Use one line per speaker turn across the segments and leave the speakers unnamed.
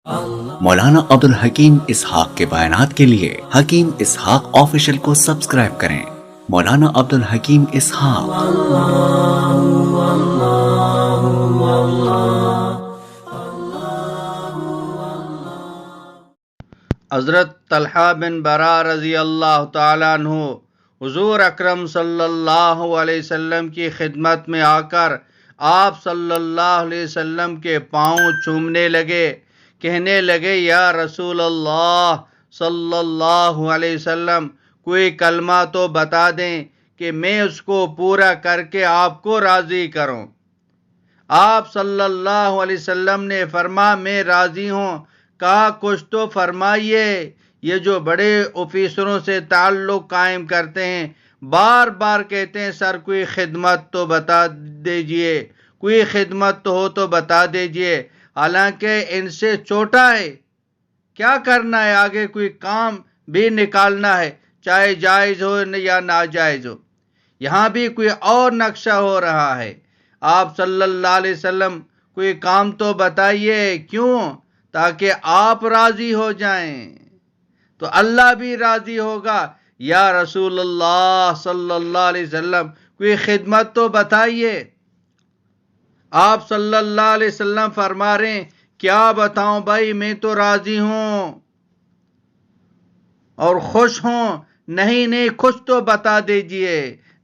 مولانا عبدالحکیم اسحاق کے بیانات کے لیے حکیم اسحاق آفیشل کو سبسکرائب کریں۔ مولانا عبدالحکیم اسحاق۔
حضرت طلحہ بن برا رضی اللہ تعالیٰ عنہ حضور اکرم صلی اللہ علیہ وسلم کی خدمت میں آ کر آپ صلی اللہ علیہ وسلم کے پاؤں چومنے لگے، کہنے لگے یا رسول اللہ صلی اللہ علیہ وسلم، کوئی کلمہ تو بتا دیں کہ میں اس کو پورا کر کے آپ کو راضی کروں۔ آپ صلی اللہ علیہ وسلم نے فرمایا میں راضی ہوں۔ کہا کچھ تو فرمائیے۔ یہ جو بڑے آفیسروں سے تعلق قائم کرتے ہیں بار بار کہتے ہیں سر کوئی خدمت تو بتا دیجئے، کوئی خدمت تو ہو تو بتا دیجئے، حالانکہ ان سے چھوٹا ہے، کیا کرنا ہے، آگے کوئی کام بھی نکالنا ہے، چاہے جائز ہو یا ناجائز ہو۔ یہاں بھی کوئی اور نقشہ ہو رہا ہے۔ آپ صلی اللہ علیہ وسلم کوئی کام تو بتائیے، کیوں؟ تاکہ آپ راضی ہو جائیں تو اللہ بھی راضی ہوگا۔ یا رسول اللہ صلی اللہ علیہ وسلم کوئی خدمت تو بتائیے۔ آپ صلی اللہ علیہ وسلم فرما رہے ہیں کیا بتاؤں بھائی، میں تو راضی ہوں اور خوش ہوں۔ نہیں کچھ تو بتا دیجئے۔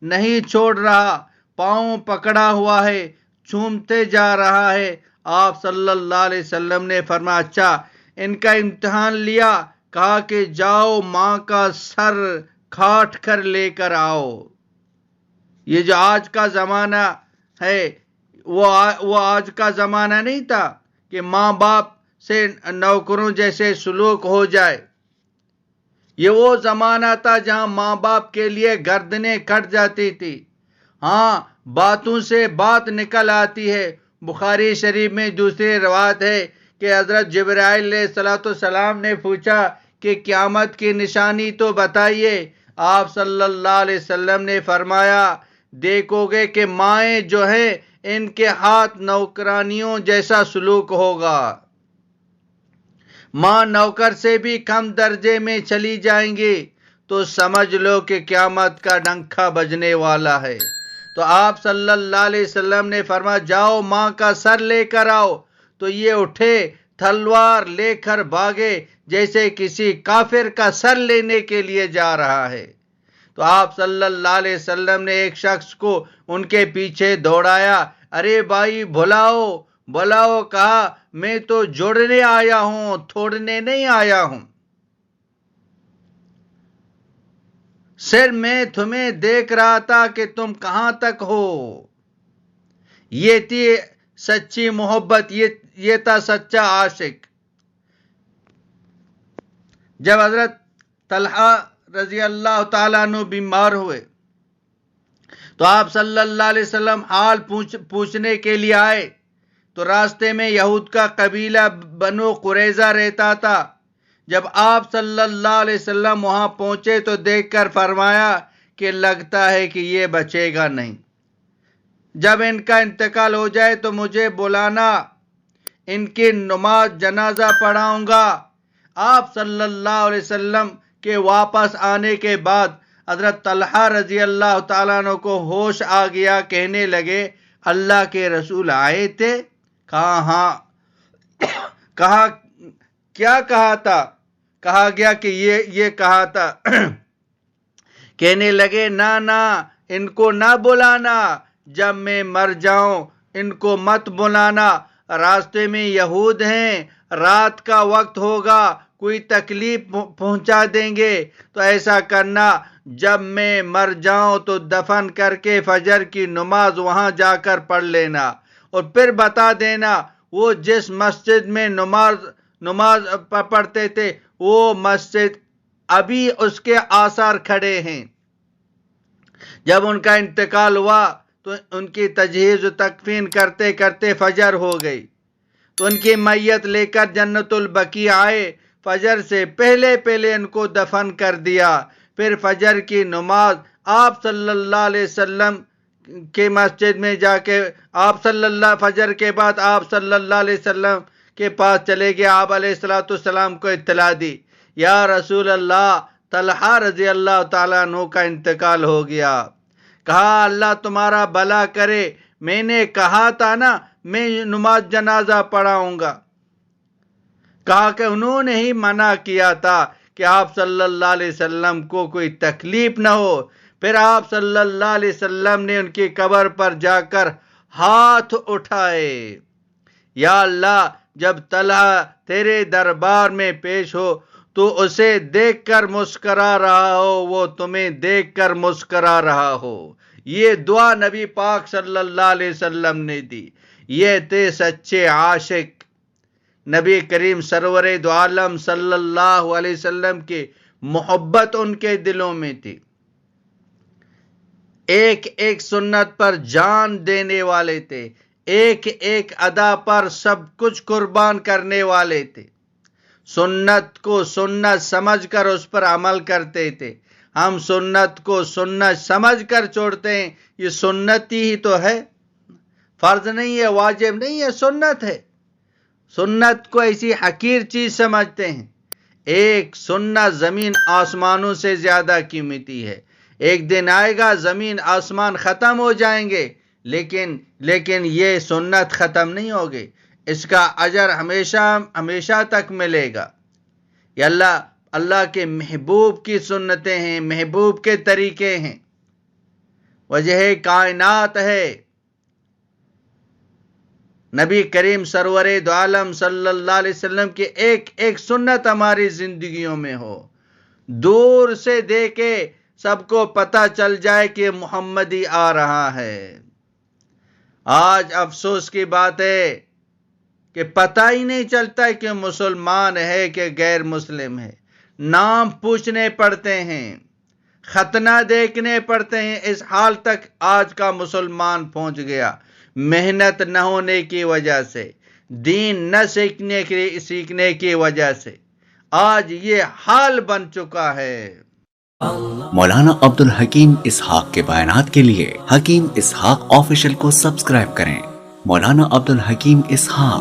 نہیں چھوڑ رہا، پاؤں پکڑا ہوا ہے، چومتے جا رہا ہے۔ آپ صلی اللہ علیہ وسلم نے فرمایا اچھا ان کا امتحان لیا، کہا کہ جاؤ ماں کا سر کاٹ کر لے کر آؤ۔ یہ جو آج کا زمانہ ہے وہ آج کا زمانہ نہیں تھا کہ ماں باپ سے نوکروں جیسے سلوک ہو جائے۔ یہ وہ زمانہ تھا جہاں ماں باپ کے لیے گردنیں کٹ جاتی تھی۔ ہاں باتوں سے بات نکل آتی ہے۔ بخاری شریف میں دوسری روایت ہے کہ حضرت جبرائیل علیہ السلام نے پوچھا کہ قیامت کی نشانی تو بتائیے۔ آپ صلی اللہ علیہ وسلم نے فرمایا دیکھو گے کہ مائیں جو ہیں ان کے ہاتھ نوکرانیوں جیسا سلوک ہوگا۔ ماں نوکر سے بھی کم درجے میں چلی جائیں گی تو سمجھ لو کہ قیامت کا ڈنکا بجنے والا ہے۔ تو آپ صلی اللہ علیہ وسلم نے فرمایا جاؤ ماں کا سر لے کر آؤ۔ تو یہ اٹھے، تلوار لے کر بھاگے جیسے کسی کافر کا سر لینے کے لیے جا رہا ہے۔ تو آپ صلی اللہ علیہ وسلم نے ایک شخص کو ان کے پیچھے دوڑایا، ارے بھائی بلاؤ، کہا میں تو جوڑنے آیا ہوں، توڑنے نہیں آیا ہوں۔ صرف میں تمہیں دیکھ رہا تھا کہ تم کہاں تک ہو۔ یہ تھی سچی محبت، یہ تھا سچا عاشق۔ جب حضرت طلحہ رضی اللہ تعالیٰ عنہ بیمار ہوئے تو آپ صلی اللہ علیہ وسلم حال پوچھنے کے لیے آئے تو راستے میں یہود کا قبیلہ بنو قریظہ رہتا تھا۔ جب آپ صلی اللہ علیہ وسلم وہاں پہنچے تو دیکھ کر فرمایا کہ لگتا ہے کہ یہ بچے گا نہیں، جب ان کا انتقال ہو جائے تو مجھے بلانا، ان کی نماز جنازہ پڑھاؤں گا۔ آپ صلی اللہ علیہ وسلم کے واپس آنے کے بعد حضرت طلحہ رضی اللہ تعالیٰ عنہ کو ہوش آ گیا، کہنے لگے اللہ کے رسول آئے تھے؟ کہا ہاں۔ کہا کیا کہا تھا؟ کہا گیا کہ یہ کہا تھا۔ کہنے لگے نہ ان کو نہ بلانا، جب میں مر جاؤں ان کو مت بلانا، راستے میں یہود ہیں، رات کا وقت ہوگا، کوئی تکلیف پہنچا دیں گے، تو ایسا کرنا جب میں مر جاؤں تو دفن کر کے فجر کی نماز وہاں جا کر پڑھ لینا، اور پھر بتا دینا وہ جس مسجد میں نماز پڑھتے تھے وہ مسجد ابھی اس کے آثار کھڑے ہیں۔ جب ان کا انتقال ہوا تو ان کی تجہیز و تکفین کرتے کرتے فجر ہو گئی، تو ان کی میت لے کر جنت البقیع آئے، فجر سے پہلے ان کو دفن کر دیا۔ پھر فجر کی نماز آپ صلی اللہ علیہ وسلم کے مسجد میں جا کے فجر کے بعد آپ صلی اللہ علیہ وسلم کے پاس چلے گئے، آپ علیہ الصلوۃ والسلام کو اطلاع دی، یا رسول اللہ طلحہ رضی اللہ تعالیٰ عنہ کا انتقال ہو گیا۔ کہا اللہ تمہارا بھلا کرے، میں نے کہا تھا نا میں نماز جنازہ پڑھاؤں گا۔ کہا کہ انہوں نے ہی منع کیا تھا کہ آپ صلی اللہ علیہ وسلم کو کوئی تکلیف نہ ہو۔ پھر آپ صلی اللہ علیہ وسلم نے ان کی قبر پر جا کر ہاتھ اٹھائے، یا اللہ جب طلحہ تیرے دربار میں پیش ہو تو اسے دیکھ کر مسکرا رہا ہو، وہ تمہیں دیکھ کر مسکرا رہا ہو۔ یہ دعا نبی پاک صلی اللہ علیہ وسلم نے دی۔ یہ تھے سچے عاشق، نبی کریم سرور دو عالم صلی اللہ علیہ وسلم کی محبت ان کے دلوں میں تھی۔ ایک ایک سنت پر جان دینے والے تھے، ایک ایک ادا پر سب کچھ قربان کرنے والے تھے۔ سنت کو سنت سمجھ کر اس پر عمل کرتے تھے۔ ہم سنت کو سنت سمجھ کر چھوڑتے ہیں، یہ سنت ہی تو ہے، فرض نہیں ہے، واجب نہیں ہے، سنت ہے۔ سنت کو ایسی حقیر چیز سمجھتے ہیں۔ ایک سنت زمین آسمانوں سے زیادہ قیمتی ہے۔ ایک دن آئے گا زمین آسمان ختم ہو جائیں گے، لیکن یہ سنت ختم نہیں ہوگی، اس کا اجر ہمیشہ تک ملے گا۔ یہ اللہ کے محبوب کی سنتیں ہیں، محبوب کے طریقے ہیں، وجہ کائنات ہے۔ نبی کریم سرور دو عالم صلی اللہ علیہ وسلم کی ایک ایک سنت ہماری زندگیوں میں ہو، دور سے دیکھے سب کو پتہ چل جائے کہ محمدی آ رہا ہے۔ آج افسوس کی بات ہے کہ پتہ ہی نہیں چلتا کہ مسلمان ہے کہ غیر مسلم ہے۔ نام پوچھنے پڑتے ہیں، ختنہ دیکھنے پڑتے ہیں، اس حال تک آج کا مسلمان پہنچ گیا، محنت نہ ہونے کی وجہ سے، دین نہ سیکھنے کی وجہ سے آج یہ حال بن چکا ہے۔
مولانا عبد الحکیم اسحاق کے بیانات کے لیے حکیم اسحاق آفیشل کو سبسکرائب کریں۔ مولانا عبد الحکیم اسحاق